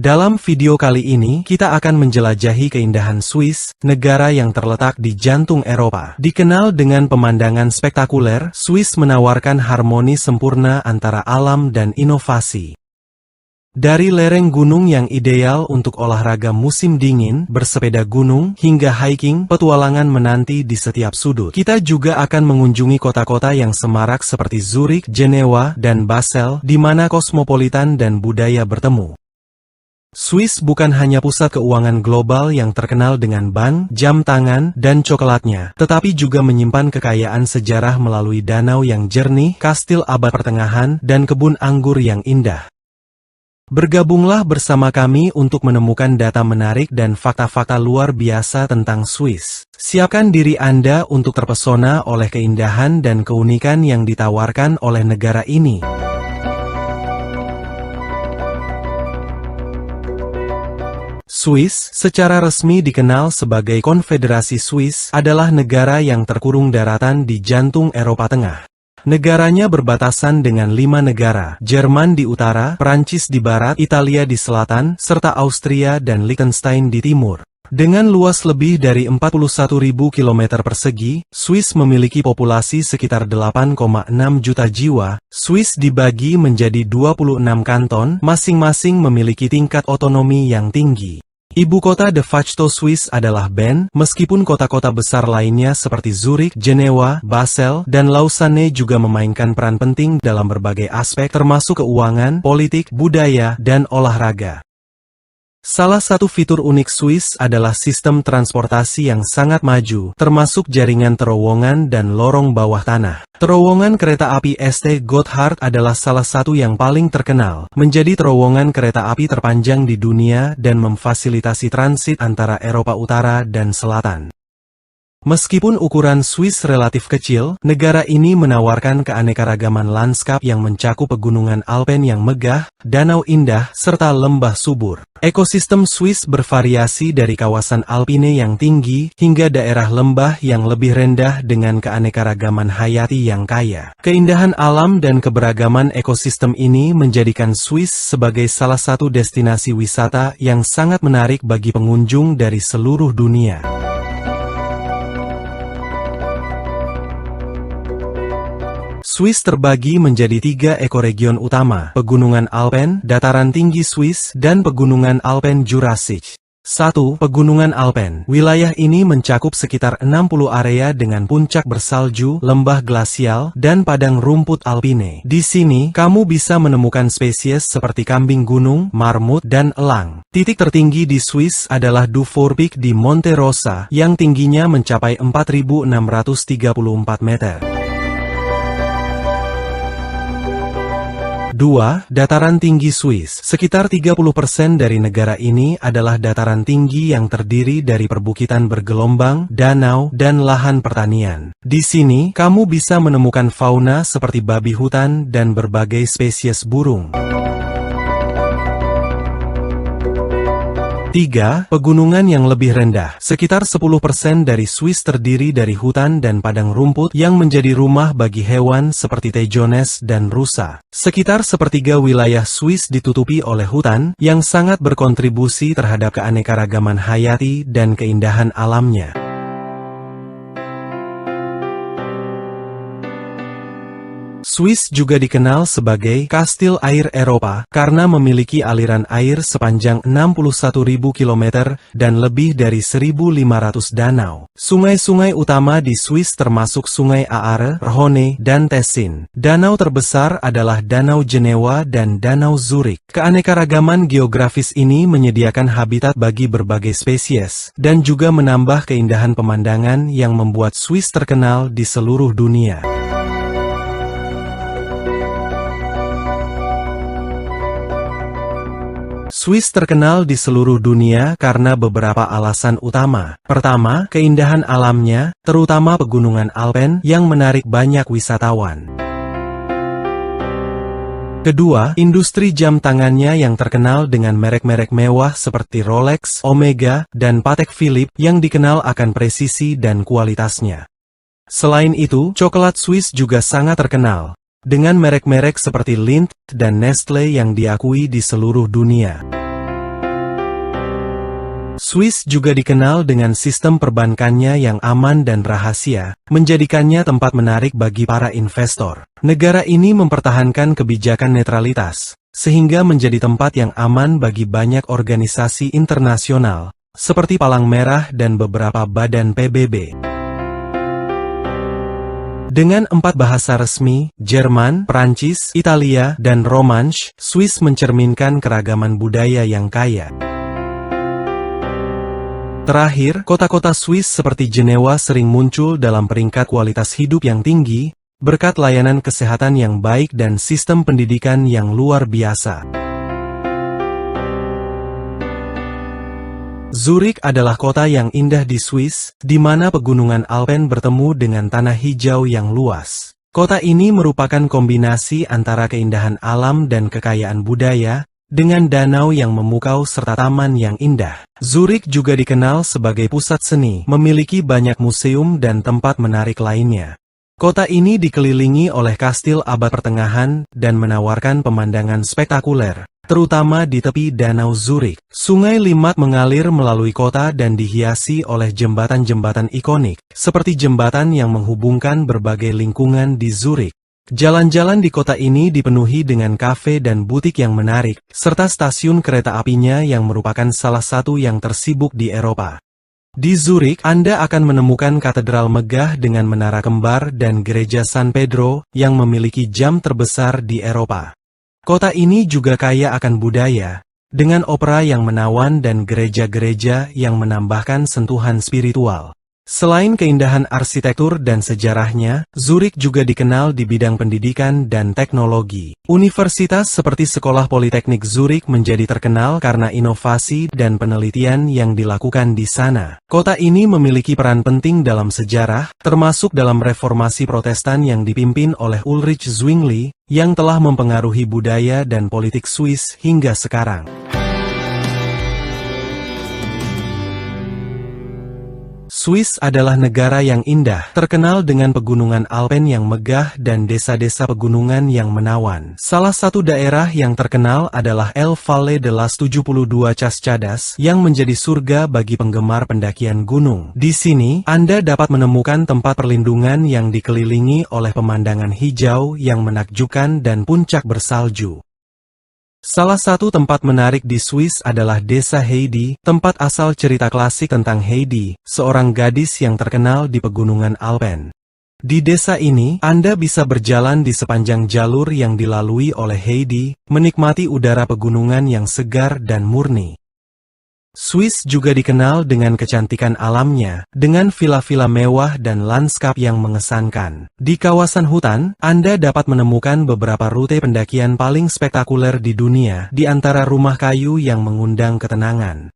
Dalam video kali ini, kita akan menjelajahi keindahan Swiss, negara yang terletak di jantung Eropa. Dikenal dengan pemandangan spektakuler, Swiss menawarkan harmoni sempurna antara alam dan inovasi. Dari lereng gunung yang ideal untuk olahraga musim dingin, bersepeda gunung, hingga hiking, petualangan menanti di setiap sudut. Kita juga akan mengunjungi kota-kota yang semarak seperti Zurich, Jenewa, dan Basel, di mana kosmopolitan dan budaya bertemu. Swiss bukan hanya pusat keuangan global yang terkenal dengan bank, jam tangan, dan coklatnya, tetapi juga menyimpan kekayaan sejarah melalui danau yang jernih, kastil abad pertengahan, dan kebun anggur yang indah. Bergabunglah bersama kami untuk menemukan data menarik dan fakta-fakta luar biasa tentang Swiss. Siapkan diri Anda untuk terpesona oleh keindahan dan keunikan yang ditawarkan oleh negara ini. Swiss, secara resmi dikenal sebagai Konfederasi Swiss, adalah negara yang terkurung daratan di jantung Eropa Tengah. Negaranya berbatasan dengan 5 negara, Jerman di utara, Prancis di barat, Italia di selatan, serta Austria dan Liechtenstein di timur. Dengan luas lebih dari 41.000 km persegi, Swiss memiliki populasi sekitar 8,6 juta jiwa. Swiss dibagi menjadi 26 kanton, masing-masing memiliki tingkat otonomi yang tinggi. Ibu kota de facto Swiss adalah Bern, meskipun kota-kota besar lainnya seperti Zurich, Jenewa, Basel, dan Lausanne juga memainkan peran penting dalam berbagai aspek termasuk keuangan, politik, budaya, dan olahraga. Salah satu fitur unik Swiss adalah sistem transportasi yang sangat maju, termasuk jaringan terowongan dan lorong bawah tanah. Terowongan kereta api St. Gotthard adalah salah satu yang paling terkenal, menjadi terowongan kereta api terpanjang di dunia dan memfasilitasi transit antara Eropa Utara dan Selatan. Meskipun ukuran Swiss relatif kecil, negara ini menawarkan keanekaragaman lanskap yang mencakup pegunungan Alpen yang megah, danau indah, serta lembah subur. Ekosistem Swiss bervariasi dari kawasan alpine yang tinggi, hingga daerah lembah yang lebih rendah dengan keanekaragaman hayati yang kaya. Keindahan alam dan keberagaman ekosistem ini menjadikan Swiss sebagai salah satu destinasi wisata yang sangat menarik bagi pengunjung dari seluruh dunia. Swiss terbagi menjadi 3 ekoregion utama, Pegunungan Alpen, Dataran Tinggi Swiss, dan Pegunungan Alpen Jurassic. 1. Pegunungan Alpen. Wilayah ini mencakup sekitar 60 area dengan puncak bersalju, lembah glasial, dan padang rumput alpine. Di sini, kamu bisa menemukan spesies seperti kambing gunung, marmut, dan elang. Titik tertinggi di Swiss adalah Dufour Peak di Monte Rosa, yang tingginya mencapai 4.634 meter. 2. Dataran tinggi Swiss. Sekitar 30% dari negara ini adalah dataran tinggi yang terdiri dari perbukitan bergelombang, danau, dan lahan pertanian. Di sini, kamu bisa menemukan fauna seperti babi hutan dan berbagai spesies burung. 3. Pegunungan yang lebih rendah. Sekitar 10% dari Swiss terdiri dari hutan dan padang rumput yang menjadi rumah bagi hewan seperti tejones dan rusa. Sekitar sepertiga wilayah Swiss ditutupi oleh hutan, yang sangat berkontribusi terhadap keanekaragaman hayati dan keindahan alamnya. Swiss juga dikenal sebagai Kastil Air Eropa karena memiliki aliran air sepanjang 61.000 km dan lebih dari 1.500 danau. Sungai-sungai utama di Swiss termasuk Sungai Aare, Rhone, dan Tessin. Danau terbesar adalah Danau Jenewa dan Danau Zurich. Keanekaragaman geografis ini menyediakan habitat bagi berbagai spesies, dan juga menambah keindahan pemandangan yang membuat Swiss terkenal di seluruh dunia. Swiss terkenal di seluruh dunia karena beberapa alasan utama. Pertama, keindahan alamnya, terutama pegunungan Alpen, yang menarik banyak wisatawan. Kedua, industri jam tangannya yang terkenal dengan merek-merek mewah seperti Rolex, Omega, dan Patek Philippe, yang dikenal akan presisi dan kualitasnya. Selain itu, coklat Swiss juga sangat terkenal, dengan merek-merek seperti Lindt dan Nestle yang diakui di seluruh dunia. Swiss juga dikenal dengan sistem perbankannya yang aman dan rahasia, menjadikannya tempat menarik bagi para investor. Negara ini mempertahankan kebijakan netralitas, sehingga menjadi tempat yang aman bagi banyak organisasi internasional, seperti Palang Merah dan beberapa badan PBB. Dengan 4 bahasa resmi, Jerman, Prancis, Italia, dan Romansh, Swiss mencerminkan keragaman budaya yang kaya. Terakhir, kota-kota Swiss seperti Jenewa sering muncul dalam peringkat kualitas hidup yang tinggi, berkat layanan kesehatan yang baik dan sistem pendidikan yang luar biasa. Zurich adalah kota yang indah di Swiss, di mana pegunungan Alpen bertemu dengan tanah hijau yang luas. Kota ini merupakan kombinasi antara keindahan alam dan kekayaan budaya, dengan danau yang memukau serta taman yang indah. Zurich juga dikenal sebagai pusat seni, memiliki banyak museum dan tempat menarik lainnya. Kota ini dikelilingi oleh kastil abad pertengahan dan menawarkan pemandangan spektakuler, terutama di tepi Danau Zurich. Sungai Limmat mengalir melalui kota dan dihiasi oleh jembatan-jembatan ikonik, seperti jembatan yang menghubungkan berbagai lingkungan di Zurich. Jalan-jalan di kota ini dipenuhi dengan kafe dan butik yang menarik, serta stasiun kereta apinya yang merupakan salah satu yang tersibuk di Eropa. Di Zurich, Anda akan menemukan katedral megah dengan menara kembar dan gereja San Pedro yang memiliki jam terbesar di Eropa. Kota ini juga kaya akan budaya, dengan opera yang menawan dan gereja-gereja yang menambahkan sentuhan spiritual. Selain keindahan arsitektur dan sejarahnya, Zurich juga dikenal di bidang pendidikan dan teknologi. Universitas seperti Sekolah Politeknik Zurich menjadi terkenal karena inovasi dan penelitian yang dilakukan di sana. Kota ini memiliki peran penting dalam sejarah, termasuk dalam reformasi Protestan yang dipimpin oleh Ulrich Zwingli, yang telah mempengaruhi budaya dan politik Swiss hingga sekarang. Swiss adalah negara yang indah, terkenal dengan pegunungan Alpen yang megah dan desa-desa pegunungan yang menawan. Salah satu daerah yang terkenal adalah El Valle de las 72 Cascadas, yang menjadi surga bagi penggemar pendakian gunung. Di sini, Anda dapat menemukan tempat perlindungan yang dikelilingi oleh pemandangan hijau yang menakjubkan dan puncak bersalju. Salah satu tempat menarik di Swiss adalah Desa Heidi, tempat asal cerita klasik tentang Heidi, seorang gadis yang terkenal di pegunungan Alpen. Di desa ini, Anda bisa berjalan di sepanjang jalur yang dilalui oleh Heidi, menikmati udara pegunungan yang segar dan murni. Swiss juga dikenal dengan kecantikan alamnya, dengan villa-villa mewah dan lanskap yang mengesankan. Di kawasan hutan, Anda dapat menemukan beberapa rute pendakian paling spektakuler di dunia, di antara rumah kayu yang mengundang ketenangan.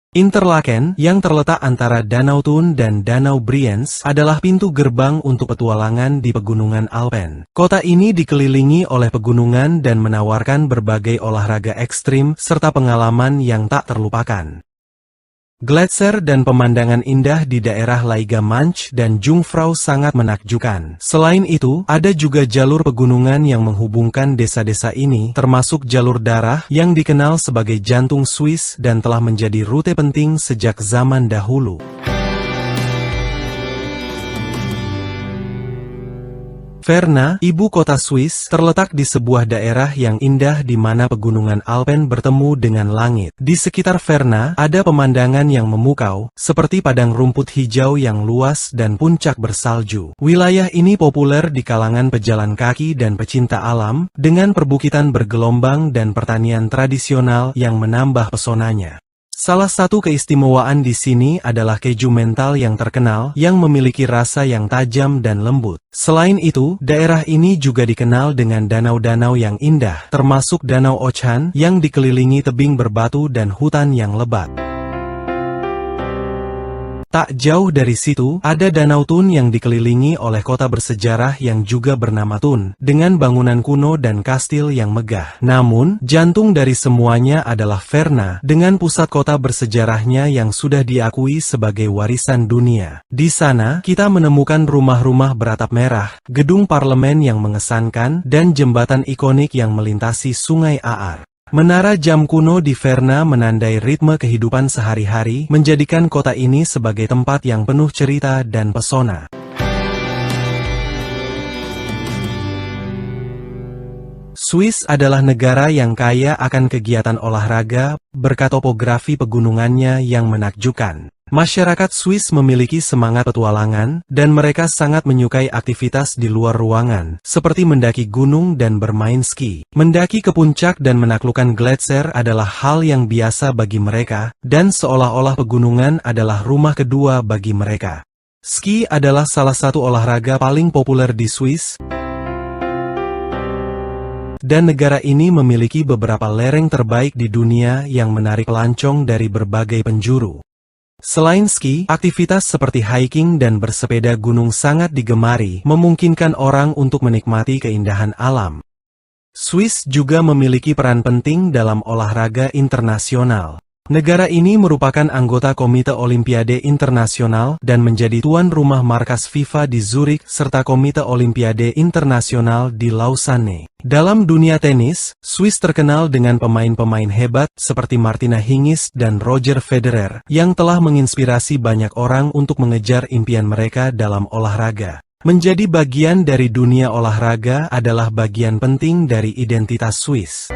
Interlaken, yang terletak antara Danau Thun dan Danau Brienz, adalah pintu gerbang untuk petualangan di pegunungan Alpen. Kota ini dikelilingi oleh pegunungan dan menawarkan berbagai olahraga ekstrim serta pengalaman yang tak terlupakan. Gletser dan pemandangan indah di daerah Laiga Manch dan Jungfrau sangat menakjubkan. Selain itu, ada juga jalur pegunungan yang menghubungkan desa-desa ini, termasuk jalur darah yang dikenal sebagai jantung Swiss dan telah menjadi rute penting sejak zaman dahulu. Verna, ibu kota Swiss, terletak di sebuah daerah yang indah di mana pegunungan Alpen bertemu dengan langit. Di sekitar Verna, ada pemandangan yang memukau, seperti padang rumput hijau yang luas dan puncak bersalju. Wilayah ini populer di kalangan pejalan kaki dan pecinta alam, dengan perbukitan bergelombang dan pertanian tradisional yang menambah pesonanya. Salah satu keistimewaan di sini adalah keju mental yang terkenal, yang memiliki rasa yang tajam dan lembut. Selain itu, daerah ini juga dikenal dengan danau-danau yang indah, termasuk Danau Ochan, yang dikelilingi tebing berbatu dan hutan yang lebat. Tak jauh dari situ, ada Danau Thun yang dikelilingi oleh kota bersejarah yang juga bernama Thun, dengan bangunan kuno dan kastil yang megah. Namun, jantung dari semuanya adalah Verna, dengan pusat kota bersejarahnya yang sudah diakui sebagai warisan dunia. Di sana, kita menemukan rumah-rumah beratap merah, gedung parlemen yang mengesankan, dan jembatan ikonik yang melintasi Sungai Aar. Menara jam kuno di Verna menandai ritme kehidupan sehari-hari, menjadikan kota ini sebagai tempat yang penuh cerita dan pesona. Swiss adalah negara yang kaya akan kegiatan olahraga, berkat topografi pegunungannya yang menakjubkan. Masyarakat Swiss memiliki semangat petualangan, dan mereka sangat menyukai aktivitas di luar ruangan, seperti mendaki gunung dan bermain ski. Mendaki ke puncak dan menaklukkan gletser adalah hal yang biasa bagi mereka, dan seolah-olah pegunungan adalah rumah kedua bagi mereka. Ski adalah salah satu olahraga paling populer di Swiss, dan negara ini memiliki beberapa lereng terbaik di dunia yang menarik pelancong dari berbagai penjuru. Selain ski, aktivitas seperti hiking dan bersepeda gunung sangat digemari, memungkinkan orang untuk menikmati keindahan alam. Swiss juga memiliki peran penting dalam olahraga internasional. Negara ini merupakan anggota Komite Olimpiade Internasional dan menjadi tuan rumah markas FIFA di Zurich serta Komite Olimpiade Internasional di Lausanne. Dalam dunia tenis, Swiss terkenal dengan pemain-pemain hebat seperti Martina Hingis dan Roger Federer yang telah menginspirasi banyak orang untuk mengejar impian mereka dalam olahraga. Menjadi bagian dari dunia olahraga adalah bagian penting dari identitas Swiss.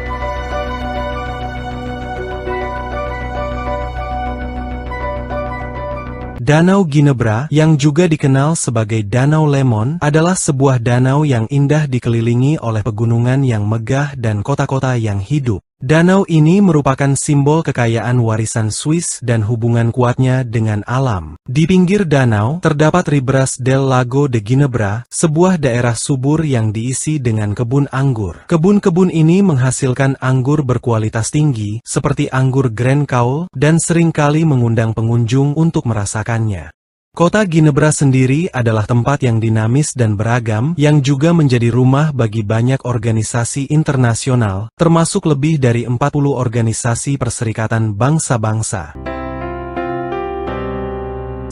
Danau Ginebra, yang juga dikenal sebagai Danau Lemon, adalah sebuah danau yang indah dikelilingi oleh pegunungan yang megah dan kota-kota yang hidup. Danau ini merupakan simbol kekayaan warisan Swiss dan hubungan kuatnya dengan alam. Di pinggir danau, terdapat Ribras del Lago de Ginebra, sebuah daerah subur yang diisi dengan kebun anggur. Kebun-kebun ini menghasilkan anggur berkualitas tinggi, seperti anggur Grand Caul, dan seringkali mengundang pengunjung untuk merasakannya. Kota Ginebra sendiri adalah tempat yang dinamis dan beragam, yang juga menjadi rumah bagi banyak organisasi internasional, termasuk lebih dari 40 organisasi perserikatan bangsa-bangsa.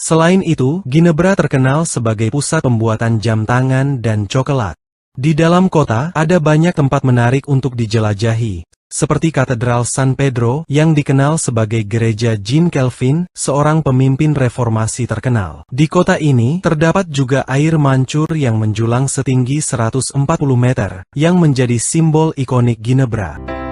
Selain itu, Ginebra terkenal sebagai pusat pembuatan jam tangan dan coklat. Di dalam kota, ada banyak tempat menarik untuk dijelajahi, seperti Katedral San Pedro yang dikenal sebagai gereja Jean Calvin, seorang pemimpin reformasi terkenal. Di kota ini, terdapat juga air mancur yang menjulang setinggi 140 meter, yang menjadi simbol ikonik Ginebra.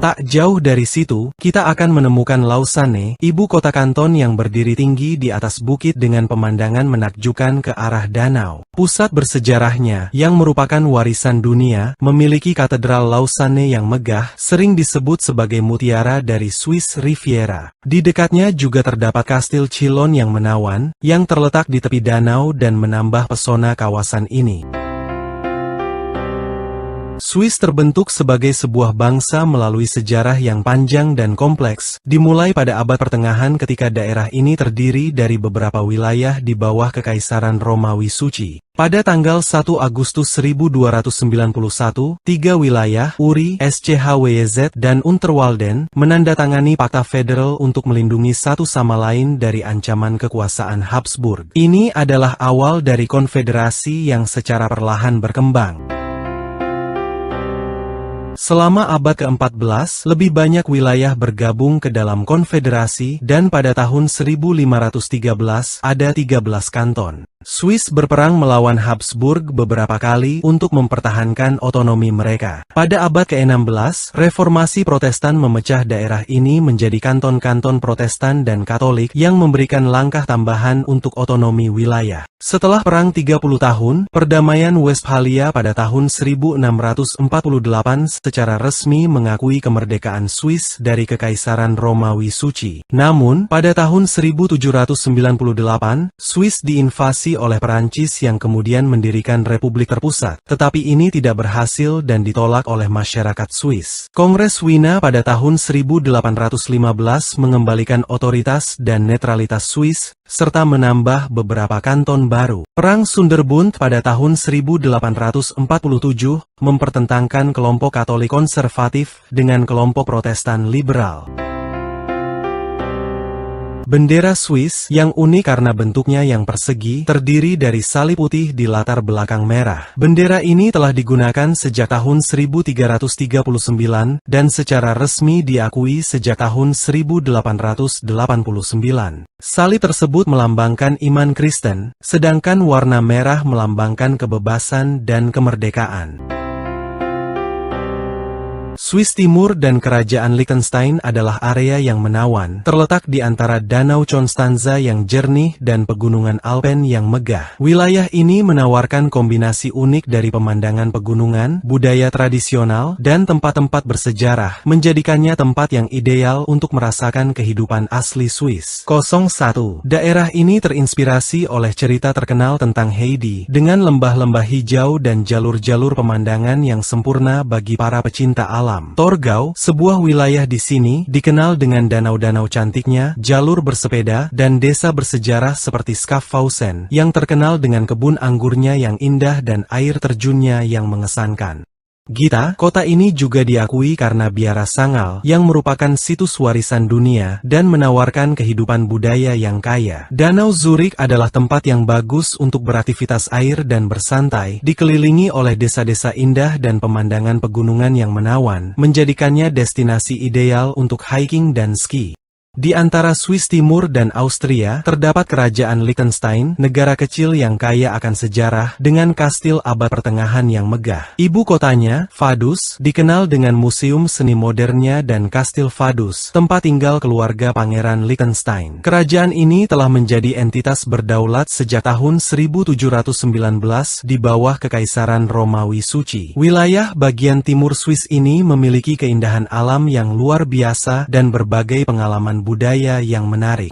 Tak jauh dari situ, kita akan menemukan Lausanne, ibu kota kanton yang berdiri tinggi di atas bukit dengan pemandangan menakjubkan ke arah danau. Pusat bersejarahnya, yang merupakan warisan dunia, memiliki katedral Lausanne yang megah, sering disebut sebagai mutiara dari Swiss Riviera. Di dekatnya juga terdapat Kastil Chillon yang menawan, yang terletak di tepi danau dan menambah pesona kawasan ini. Swiss terbentuk sebagai sebuah bangsa melalui sejarah yang panjang dan kompleks, dimulai pada abad pertengahan ketika daerah ini terdiri dari beberapa wilayah di bawah Kekaisaran Romawi Suci. Pada tanggal 1 Agustus 1291, 3 wilayah, Uri, Schwyz, dan Unterwalden, menandatangani Fakta Federal untuk melindungi satu sama lain dari ancaman kekuasaan Habsburg. Ini adalah awal dari konfederasi yang secara perlahan berkembang. Selama abad ke-14, lebih banyak wilayah bergabung ke dalam konfederasi, dan pada tahun 1513, ada 13 kanton. Swiss berperang melawan Habsburg beberapa kali untuk mempertahankan otonomi mereka. Pada abad ke-16, reformasi Protestan memecah daerah ini menjadi kanton-kanton Protestan dan Katolik yang memberikan langkah tambahan untuk otonomi wilayah. Setelah perang 30 tahun, perdamaian Westphalia pada tahun 1648 secara resmi mengakui kemerdekaan Swiss dari Kekaisaran Romawi Suci. Namun, pada tahun 1798, Swiss diinvasi oleh Perancis yang kemudian mendirikan Republik Terpusat, tetapi ini tidak berhasil dan ditolak oleh masyarakat Swiss. Kongres Wina pada tahun 1815 mengembalikan otoritas dan netralitas Swiss, serta menambah beberapa kanton baru. Perang Sunderbund pada tahun 1847 mempertentangkan kelompok Katolik konservatif dengan kelompok Protestan liberal. Bendera Swiss, yang unik karena bentuknya yang persegi, terdiri dari salib putih di latar belakang merah. Bendera ini telah digunakan sejak tahun 1339, dan secara resmi diakui sejak tahun 1889. Salib tersebut melambangkan iman Kristen, sedangkan warna merah melambangkan kebebasan dan kemerdekaan. Swiss Timur dan Kerajaan Liechtenstein adalah area yang menawan, terletak di antara Danau Constanza yang jernih dan pegunungan Alpen yang megah. Wilayah ini menawarkan kombinasi unik dari pemandangan pegunungan, budaya tradisional, dan tempat-tempat bersejarah, menjadikannya tempat yang ideal untuk merasakan kehidupan asli Swiss. 01. Daerah ini terinspirasi oleh cerita terkenal tentang Heidi, dengan lembah-lembah hijau dan jalur-jalur pemandangan yang sempurna bagi para pecinta alam. Torgau, sebuah wilayah di sini, dikenal dengan danau-danau cantiknya, jalur bersepeda, dan desa bersejarah seperti Schaffhausen, yang terkenal dengan kebun anggurnya yang indah dan air terjunnya yang mengesankan. Gita, kota ini juga diakui karena biara Sangal, yang merupakan situs warisan dunia, dan menawarkan kehidupan budaya yang kaya. Danau Zurich adalah tempat yang bagus untuk beraktivitas air dan bersantai, dikelilingi oleh desa-desa indah dan pemandangan pegunungan yang menawan, menjadikannya destinasi ideal untuk hiking dan ski. Di antara Swiss Timur dan Austria, terdapat Kerajaan Liechtenstein, negara kecil yang kaya akan sejarah, dengan kastil abad pertengahan yang megah. Ibu kotanya, Vaduz, dikenal dengan museum seni modernnya dan kastil Vaduz, tempat tinggal keluarga Pangeran Liechtenstein. Kerajaan ini telah menjadi entitas berdaulat sejak tahun 1719 di bawah Kekaisaran Romawi Suci. Wilayah bagian timur Swiss ini memiliki keindahan alam yang luar biasa dan berbagai pengalaman budaya yang menarik.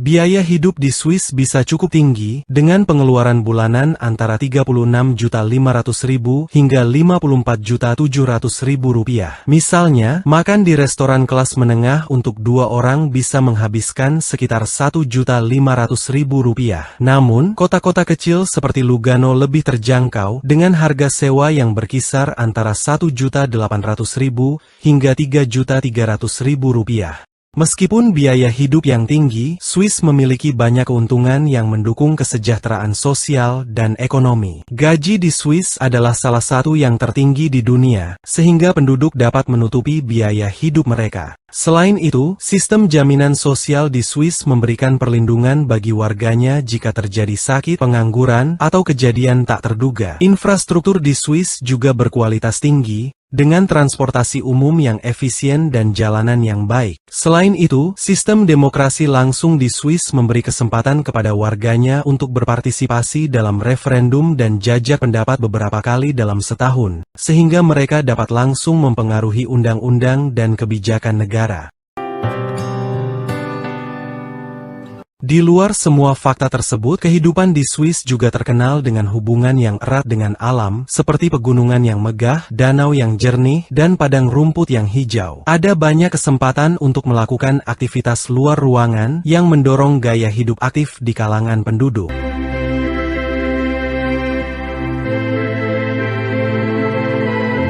Biaya hidup di Swiss bisa cukup tinggi, dengan pengeluaran bulanan antara 36.500.000 hingga 54.700.000 rupiah. Misalnya, makan di restoran kelas menengah untuk 2 orang bisa menghabiskan sekitar 1.500.000 rupiah. Namun, kota-kota kecil seperti Lugano lebih terjangkau, dengan harga sewa yang berkisar antara 1.800.000 hingga 3.300.000 rupiah. Meskipun biaya hidup yang tinggi, Swiss memiliki banyak keuntungan yang mendukung kesejahteraan sosial dan ekonomi. Gaji di Swiss adalah salah satu yang tertinggi di dunia, sehingga penduduk dapat menutupi biaya hidup mereka. Selain itu, sistem jaminan sosial di Swiss memberikan perlindungan bagi warganya jika terjadi sakit, pengangguran, atau kejadian tak terduga. Infrastruktur di Swiss juga berkualitas tinggi, dengan transportasi umum yang efisien dan jalanan yang baik. Selain itu, sistem demokrasi langsung di Swiss memberi kesempatan kepada warganya untuk berpartisipasi dalam referendum dan jajak pendapat beberapa kali dalam setahun, sehingga mereka dapat langsung mempengaruhi undang-undang dan kebijakan negara. Di luar semua fakta tersebut, kehidupan di Swiss juga terkenal dengan hubungan yang erat dengan alam, seperti pegunungan yang megah, danau yang jernih, dan padang rumput yang hijau. Ada banyak kesempatan untuk melakukan aktivitas luar ruangan yang mendorong gaya hidup aktif di kalangan penduduk.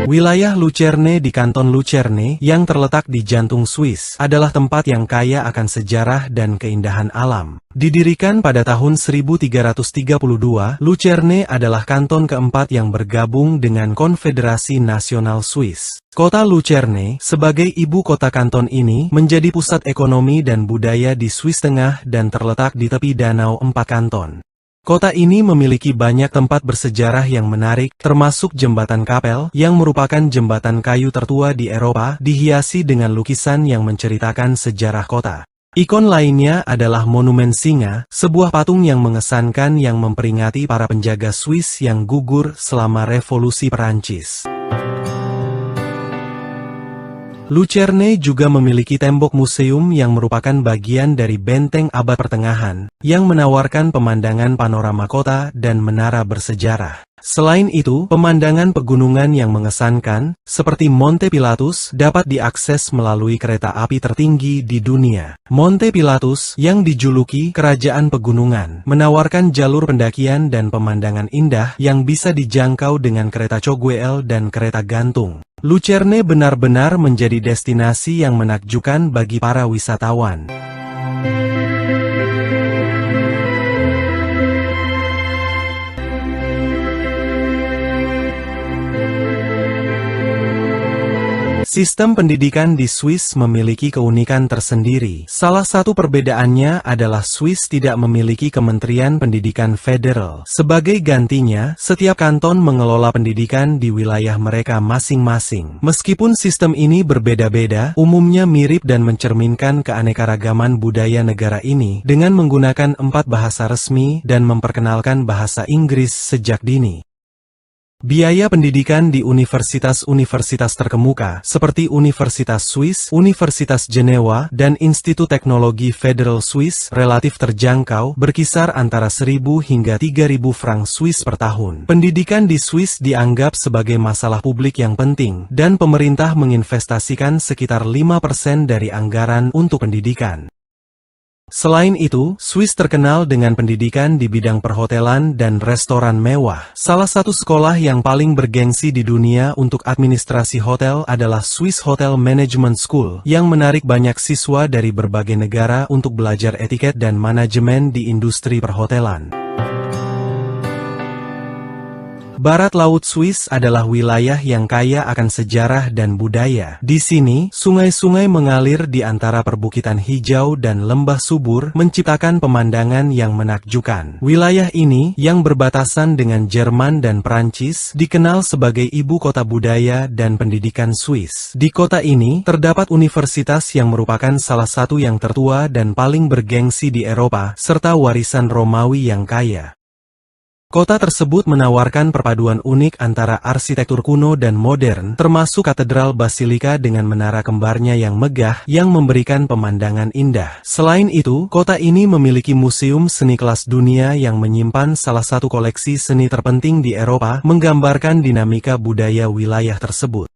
Wilayah Lucerne di Kanton Lucerne, yang terletak di jantung Swiss, adalah tempat yang kaya akan sejarah dan keindahan alam. Didirikan pada tahun 1332, Lucerne adalah kanton keempat yang bergabung dengan Konfederasi Nasional Swiss. Kota Lucerne, sebagai ibu kota kanton ini, menjadi pusat ekonomi dan budaya di Swiss Tengah dan terletak di tepi Danau Empat Kanton. Kota ini memiliki banyak tempat bersejarah yang menarik, termasuk Jembatan Kapel, yang merupakan jembatan kayu tertua di Eropa, dihiasi dengan lukisan yang menceritakan sejarah kota. Ikon lainnya adalah Monumen Singa, sebuah patung yang mengesankan yang memperingati para penjaga Swiss yang gugur selama Revolusi Perancis. Lucerne juga memiliki tembok museum yang merupakan bagian dari benteng abad pertengahan, yang menawarkan pemandangan panorama kota dan menara bersejarah. Selain itu, pemandangan pegunungan yang mengesankan, seperti Monte Pilatus, dapat diakses melalui kereta api tertinggi di dunia. Monte Pilatus, yang dijuluki Kerajaan Pegunungan, menawarkan jalur pendakian dan pemandangan indah yang bisa dijangkau dengan kereta Choguel dan kereta gantung. Lucerne benar-benar menjadi destinasi yang menakjubkan bagi para wisatawan. Sistem pendidikan di Swiss memiliki keunikan tersendiri. Salah satu perbedaannya adalah Swiss tidak memiliki Kementerian Pendidikan Federal. Sebagai gantinya, setiap kanton mengelola pendidikan di wilayah mereka masing-masing. Meskipun sistem ini berbeda-beda, umumnya mirip dan mencerminkan keanekaragaman budaya negara ini dengan menggunakan 4 bahasa resmi dan memperkenalkan bahasa Inggris sejak dini. Biaya pendidikan di universitas-universitas terkemuka, seperti Universitas Swiss, Universitas Jenewa, dan Institut Teknologi Federal Swiss, relatif terjangkau, berkisar antara 1.000 hingga 3.000 franc Swiss per tahun. Pendidikan di Swiss dianggap sebagai masalah publik yang penting, dan pemerintah menginvestasikan sekitar 5% dari anggaran untuk pendidikan. Selain itu, Swiss terkenal dengan pendidikan di bidang perhotelan dan restoran mewah. Salah satu sekolah yang paling bergengsi di dunia untuk administrasi hotel adalah Swiss Hotel Management School, yang menarik banyak siswa dari berbagai negara untuk belajar etiket dan manajemen di industri perhotelan. Barat Laut Swiss adalah wilayah yang kaya akan sejarah dan budaya. Di sini, sungai-sungai mengalir di antara perbukitan hijau dan lembah subur, menciptakan pemandangan yang menakjubkan. Wilayah ini, yang berbatasan dengan Jerman dan Prancis, dikenal sebagai ibu kota budaya dan pendidikan Swiss. Di kota ini, terdapat universitas yang merupakan salah satu yang tertua dan paling bergengsi di Eropa, serta warisan Romawi yang kaya. Kota tersebut menawarkan perpaduan unik antara arsitektur kuno dan modern, termasuk katedral basilika dengan menara kembarnya yang megah, yang memberikan pemandangan indah. Selain itu, kota ini memiliki museum seni kelas dunia yang menyimpan salah satu koleksi seni terpenting di Eropa, menggambarkan dinamika budaya wilayah tersebut.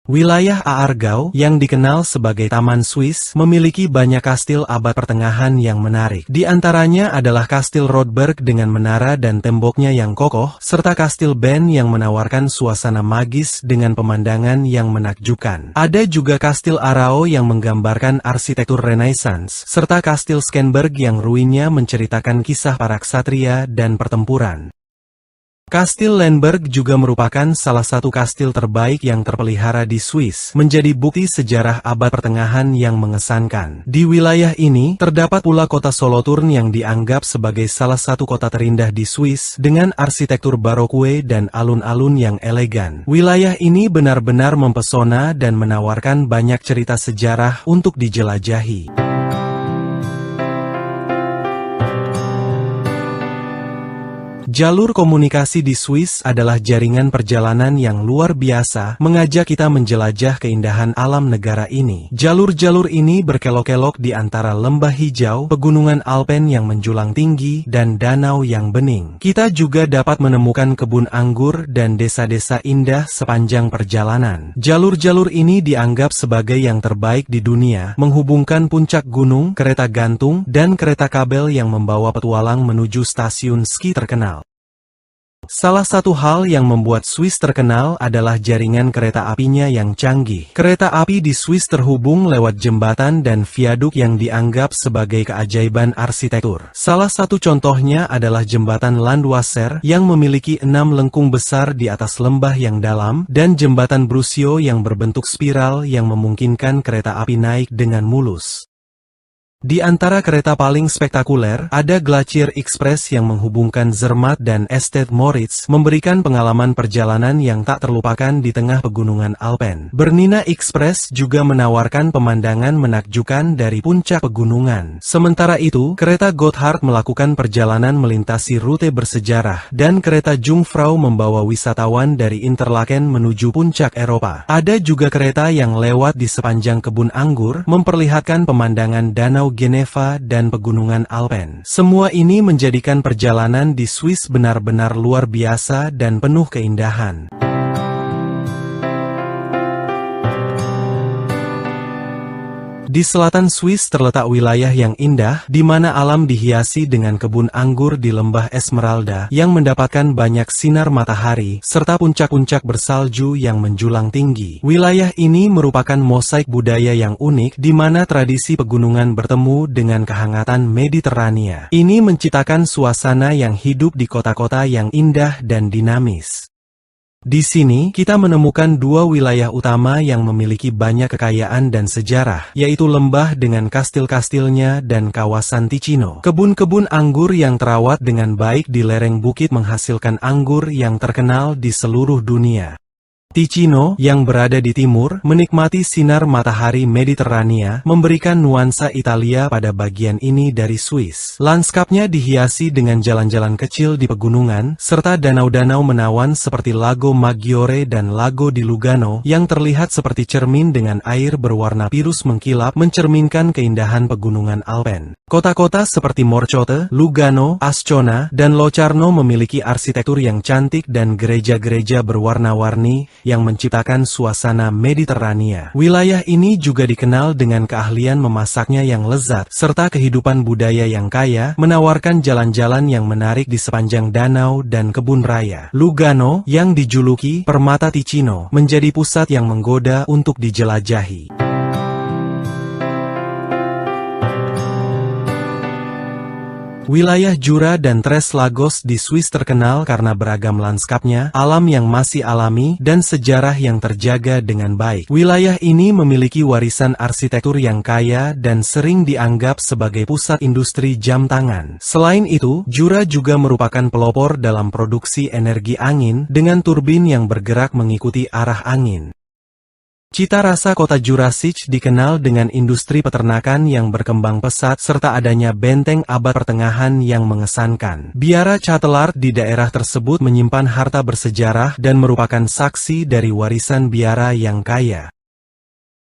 Wilayah Aargau, yang dikenal sebagai Taman Swiss, memiliki banyak kastil abad pertengahan yang menarik. Di antaranya adalah Kastil Rodberg dengan menara dan temboknya yang kokoh, serta Kastil Bern yang menawarkan suasana magis dengan pemandangan yang menakjubkan. Ada juga Kastil Arau yang menggambarkan arsitektur Renaissance, serta Kastil Skenberg yang ruinnya menceritakan kisah para ksatria dan pertempuran. Kastil Lemberg juga merupakan salah satu kastil terbaik yang terpelihara di Swiss, menjadi bukti sejarah abad pertengahan yang mengesankan. Di wilayah ini, terdapat pula kota Solothurn yang dianggap sebagai salah satu kota terindah di Swiss, dengan arsitektur barokue dan alun-alun yang elegan. Wilayah ini benar-benar mempesona dan menawarkan banyak cerita sejarah untuk dijelajahi. Jalur komunikasi di Swiss adalah jaringan perjalanan yang luar biasa, mengajak kita menjelajah keindahan alam negara ini. Jalur-jalur ini berkelok-kelok di antara lembah hijau, pegunungan Alpen yang menjulang tinggi, dan danau yang bening. Kita juga dapat menemukan kebun anggur dan desa-desa indah sepanjang perjalanan. Jalur-jalur ini dianggap sebagai yang terbaik di dunia, menghubungkan puncak gunung, kereta gantung, dan kereta kabel yang membawa petualang menuju stasiun ski terkenal. Salah satu hal yang membuat Swiss terkenal adalah jaringan kereta apinya yang canggih. Kereta api di Swiss terhubung lewat jembatan dan viaduk yang dianggap sebagai keajaiban arsitektur. Salah satu contohnya adalah jembatan Landwasser yang memiliki 6 lengkung besar di atas lembah yang dalam, dan jembatan Brusio yang berbentuk spiral yang memungkinkan kereta api naik dengan mulus. Di antara kereta paling spektakuler, ada Glacier Express yang menghubungkan Zermatt dan Estate Moritz, memberikan pengalaman perjalanan yang tak terlupakan di tengah pegunungan Alpen. Bernina Express juga menawarkan pemandangan menakjubkan dari puncak pegunungan. Sementara itu, kereta Gotthard melakukan perjalanan melintasi rute bersejarah, dan kereta Jungfrau membawa wisatawan dari Interlaken menuju puncak Eropa. Ada juga kereta yang lewat di sepanjang kebun anggur, memperlihatkan pemandangan Danau Geneva dan pegunungan Alpen. Semua ini menjadikan perjalanan di Swiss benar-benar luar biasa dan penuh keindahan. Di selatan Swiss terletak wilayah yang indah, di mana alam dihiasi dengan kebun anggur di lembah Esmeralda yang mendapatkan banyak sinar matahari, serta puncak-puncak bersalju yang menjulang tinggi. Wilayah ini merupakan mosaik budaya yang unik, di mana tradisi pegunungan bertemu dengan kehangatan Mediterania. Ini menciptakan suasana yang hidup di kota-kota yang indah dan dinamis. Di sini, kita menemukan dua wilayah utama yang memiliki banyak kekayaan dan sejarah, yaitu lembah dengan kastil-kastilnya dan kawasan Ticino. Kebun-kebun anggur yang terawat dengan baik di lereng bukit menghasilkan anggur yang terkenal di seluruh dunia. Ticino, yang berada di timur, menikmati sinar matahari Mediterania, memberikan nuansa Italia pada bagian ini dari Swiss. Lanskapnya dihiasi dengan jalan-jalan kecil di pegunungan, serta danau-danau menawan seperti Lago Maggiore dan Lago di Lugano, yang terlihat seperti cermin dengan air berwarna biru mengkilap, mencerminkan keindahan pegunungan Alpen. Kota-kota seperti Morcote, Lugano, Ascona, dan Locarno memiliki arsitektur yang cantik dan gereja-gereja berwarna-warni, yang menciptakan suasana Mediterania. Wilayah ini juga dikenal dengan keahlian memasaknya yang lezat, serta kehidupan budaya yang kaya, menawarkan jalan-jalan yang menarik di sepanjang danau dan kebun raya. Lugano, yang dijuluki Permata Ticino, menjadi pusat yang menggoda untuk dijelajahi. Wilayah Jura dan Tres Lagos di Swiss terkenal karena beragam lanskapnya, alam yang masih alami, dan sejarah yang terjaga dengan baik. Wilayah ini memiliki warisan arsitektur yang kaya dan sering dianggap sebagai pusat industri jam tangan. Selain itu, Jura juga merupakan pelopor dalam produksi energi angin, dengan turbin yang bergerak mengikuti arah angin. Cita rasa kota Jurassic dikenal dengan industri peternakan yang berkembang pesat serta adanya benteng abad pertengahan yang mengesankan. Biara Châtelard di daerah tersebut menyimpan harta bersejarah dan merupakan saksi dari warisan biara yang kaya.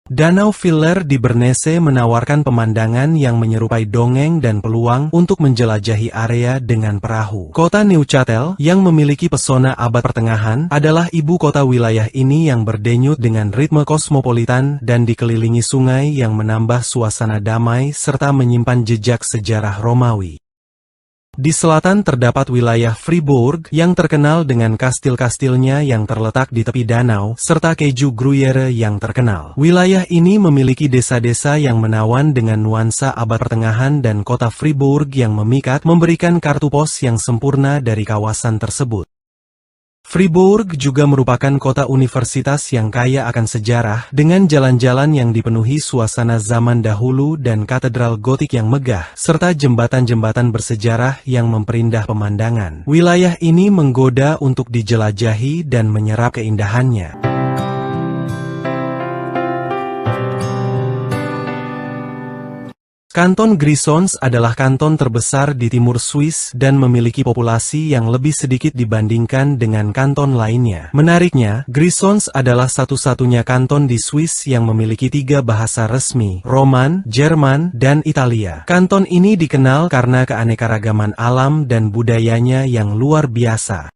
Danau Villers di Bernese menawarkan pemandangan yang menyerupai dongeng dan peluang untuk menjelajahi area dengan perahu. Kota Neuchâtel, yang memiliki pesona abad pertengahan, adalah ibu kota wilayah ini yang berdenyut dengan ritme kosmopolitan dan dikelilingi sungai yang menambah suasana damai serta menyimpan jejak sejarah Romawi. Di selatan terdapat wilayah Fribourg yang terkenal dengan kastil-kastilnya yang terletak di tepi danau, serta keju Gruyère yang terkenal. Wilayah ini memiliki desa-desa yang menawan dengan nuansa abad pertengahan dan kota Fribourg yang memikat, memberikan kartu pos yang sempurna dari kawasan tersebut. Fribourg juga merupakan kota universitas yang kaya akan sejarah, dengan jalan-jalan yang dipenuhi suasana zaman dahulu dan katedral gotik yang megah, serta jembatan-jembatan bersejarah yang memperindah pemandangan. Wilayah ini menggoda untuk dijelajahi dan menyerap keindahannya. Kanton Grisons adalah kanton terbesar di timur Swiss dan memiliki populasi yang lebih sedikit dibandingkan dengan kanton lainnya. Menariknya, Grisons adalah satu-satunya kanton di Swiss yang memiliki 3 bahasa resmi, Roman, Jerman, dan Italia. Kanton ini dikenal karena keanekaragaman alam dan budayanya yang luar biasa.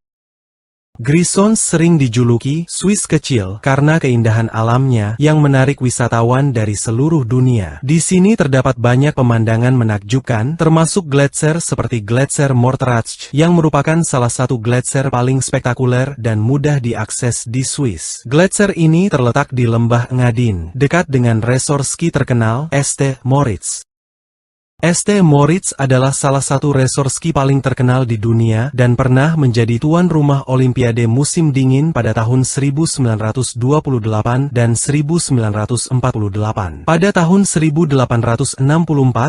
Grisons sering dijuluki Swiss kecil karena keindahan alamnya yang menarik wisatawan dari seluruh dunia. Di sini terdapat banyak pemandangan menakjubkan, termasuk gletser seperti Gletser Morteratsch yang merupakan salah satu gletser paling spektakuler dan mudah diakses di Swiss. Gletser ini terletak di lembah Engadin, dekat dengan resor ski terkenal St. Moritz. St. Moritz adalah salah satu resor ski paling terkenal di dunia dan pernah menjadi tuan rumah Olimpiade musim dingin pada tahun 1928 dan 1948. Pada tahun 1864,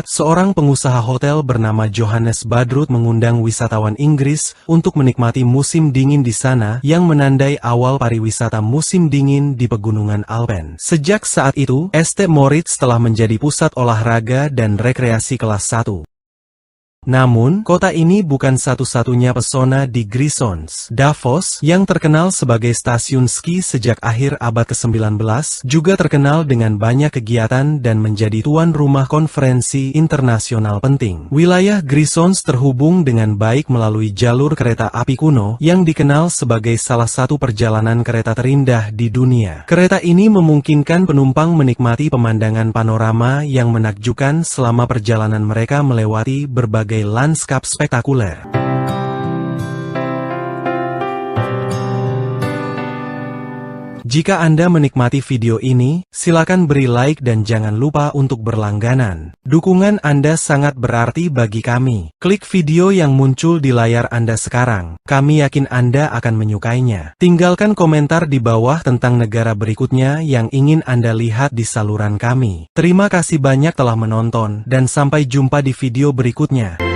seorang pengusaha hotel bernama Johannes Badrut mengundang wisatawan Inggris untuk menikmati musim dingin di sana yang menandai awal pariwisata musim dingin di pegunungan Alpen. Sejak saat itu, St. Moritz telah menjadi pusat olahraga dan rekreasi kelas 1. Namun, kota ini bukan satu-satunya pesona di Grisons. Davos, yang terkenal sebagai stasiun ski sejak akhir abad ke-19, juga terkenal dengan banyak kegiatan dan menjadi tuan rumah konferensi internasional penting. Wilayah Grisons terhubung dengan baik melalui jalur kereta api kuno yang dikenal sebagai salah satu perjalanan kereta terindah di dunia. Kereta ini memungkinkan penumpang menikmati pemandangan panorama yang menakjubkan selama perjalanan mereka melewati berbagai lanskap spektakuler. Jika Anda menikmati video ini, silakan beri like dan jangan lupa untuk berlangganan. Dukungan Anda sangat berarti bagi kami. Klik video yang muncul di layar Anda sekarang. Kami yakin Anda akan menyukainya. Tinggalkan komentar di bawah tentang negara berikutnya yang ingin Anda lihat di saluran kami. Terima kasih banyak telah menonton, dan sampai jumpa di video berikutnya.